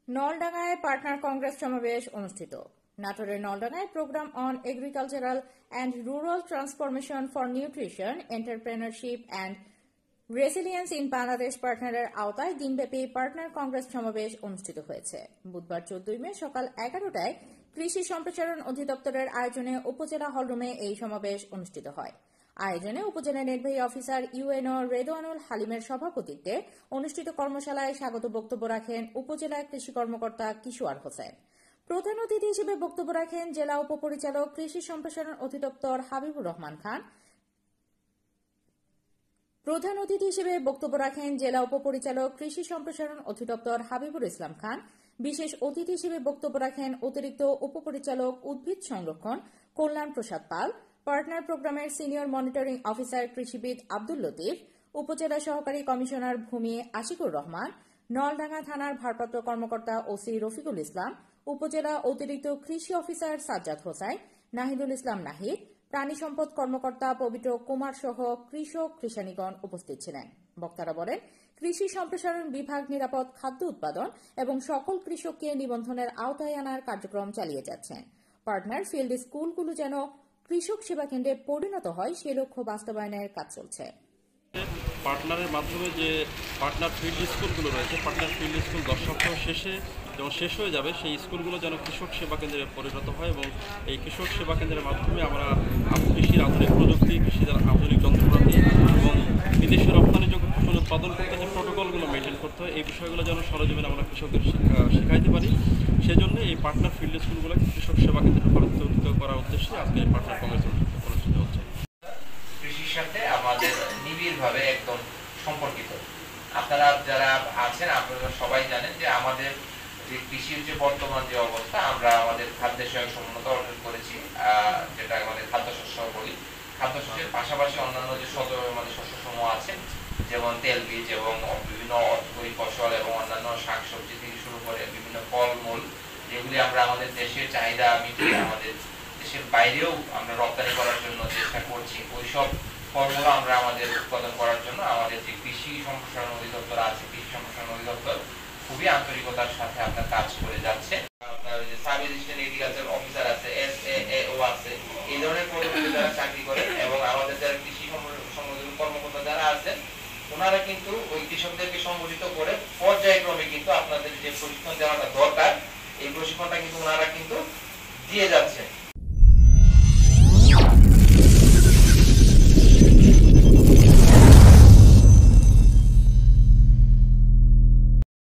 নলডাঙ্গায় partner Congress সমাবেশ অনুষ্ঠিত। নাটোরের নলডাঙ্গায় programme on agricultural and rural transformation for nutrition, entrepreneurship and resilience in Bangladesh পার্টনারের আওতায় দিনব্যাপী পার্টনার কংগ্রেস সমাবেশ অনুষ্ঠিত হয়েছে। বুধবার 14 মে সকাল 11টায় কৃষি সম্প্রসারণ অধিদপ্তরের আয়োজনে উপজেলা হলরুমে এই সমাবেশ অনুষ্ঠিত হয়। আয়োজনে উপজেলা নির্বাহী অফিসার ইউএনও রেদওয়ানুল হালিমের সভাপতিত্বে অনুষ্ঠিত কর্মশালায় স্বাগত বক্তব্য রাখেন উপজেলা কৃষি কর্মকর্তা কিশোর হোসেন। প্রধান অতিথি হিসেবে বক্তব্য রাখেন জেলা উপপরিচালক কৃষি সম্প্রসারণ অধিদপ্তর হাবিবুর রহমান খান। প্রধান অতিথি হিসেবে বক্তব্য রাখেন জেলা উপপরিচালক কৃষি সম্প্রসারণ অধিদপ্তর হাবিবুর ইসলাম খান। বিশেষ অতিথি হিসেবে বক্তব্য রাখেন অতিরিক্ত উপপরিচালক উদ্ভিদ সংরক্ষণ কল্যাণ প্রসাদ পাল, পার্টনার প্রোগ্রামের সিনিয়র মনিটরিং অফিসার কৃষিবিদ আব্দুল লতিফ, উপজেলা সহকারী কমিশনার ভূমি আশিকুর রহমান, নলডাঙ্গা থানার ভারপ্রাপ্ত কর্মকর্তা ওসি রফিকুল ইসলাম, উপজেলা অতিরিক্ত কৃষি অফিসার সাজ্জাদ হোসাইন, নাহিদুল ইসলাম নাহিদ, প্রাণী সম্পদ কর্মকর্তা পবিত্র কুমার সহ কৃষক কৃষানীগণ উপস্থিত ছিলেন। বক্তারা বলেন, কৃষি সম্প্রসারণ বিভাগ নিরাপদ খাদ্য উৎপাদন এবং সকল কৃষককে নিবন্ধনের আওতায় আনার কার্যক্রম চালিয়ে যাচ্ছেন। পার্টনার ফিল্ড স্কুলগুলো যেন কৃষক সেবা কেন্দ্রে পরিণত হয় সে লক্ষ্য বাস্তবায়নের কাজ চলছে। পার্টনারের মাধ্যমে যে পার্টনার ফিল্ড স্কুলগুলো রয়েছে, পার্টনার ফিল্ড স্কুল 10 সপ্তাহ শেষে যখন শেষ হয়ে যাবে, সেই স্কুলগুলো যেন কৃষক সেবা কেন্দ্রে পরিণত হয় এবং এই কৃষক সেবা কেন্দ্রের মাধ্যমে আমরা কৃষির আধুনিক প্রযুক্তি, কৃষির আধুনিক যন্ত্রপাতি এবং বিদেশে রপ্তানিযোগ্য ফসল উৎপাদন করতে যে প্রোটোকলগুলো মেনটেন করতে হয়, এই বিষয়গুলো যেন সরজমিনে আমরা কৃষকদের শেখাইতে পারি। সেজন্য এই পার্টনার ফিল্ড স্কুলগুলোকে কৃষক সেবা কেন্দ্রে রূপান্তরিত করার উদ্দেশ্যে আজকে এই পার্টনার কংগ্রেস অনুষ্ঠিত হচ্ছে। কৃষির সাথে আমাদের নিবিড়ভাবে একদম সম্পর্কিত। আপনারা যারা আছেন আপনারা সবাই জানেন যে আমাদের যে কৃষির যে বর্তমান যে অবস্থা, আমরা আমাদের খাদ্যের স্বয়ংসম্পূর্ণতা অর্জন করেছি, যেটা আমাদের খাদ্যশস্য বলি। খাদ্যশস্যের পাশাপাশি অন্যান্য যে আমাদের শস্যসমূহ আছে, যেমন তেলবীজ এবং বিভিন্ন অর্থকরী ফসল এবং অন্যান্য শাকসবজি থেকে শুরু করে বিভিন্ন ফলমূল, যেগুলি আমরা আমাদের দেশের চাহিদা মিটিয়ে আমাদের দেশের বাইরেও আমরা রপ্তানি করার জন্য চেষ্টা করছি। ওইসব ফলমূল আমরা আমাদের উৎপাদন করার জন্য আমাদের যে কৃষি সম্প্রসারণ অধিদপ্তর আছে, কৃষি সম্প্রসারণ অধিদপ্তর খুবই আন্তরিকতার সাথে আপনার কাজ করে যাচ্ছে। আপনার যে সাব রেজিস্ট্রেশন এগ্রিকালচার অফিসার আছে, SAAO আছে, এই ধরনের পদে যারা চাকরি করেন এবং আমাদের যারা কৃষি সংগঠন কর্মকর্তা যারা আছেন, ওনারা কিন্তু ওই কৃষকদেরকে সংগঠিত করে পর্যায়ক্রমে কিন্তু আপনাদের যে প্রশিক্ষণ দেওয়াটা দরকার, এই প্রশিক্ষণটা কিন্তু ওনারা কিন্তু দিয়ে যাচ্ছেন।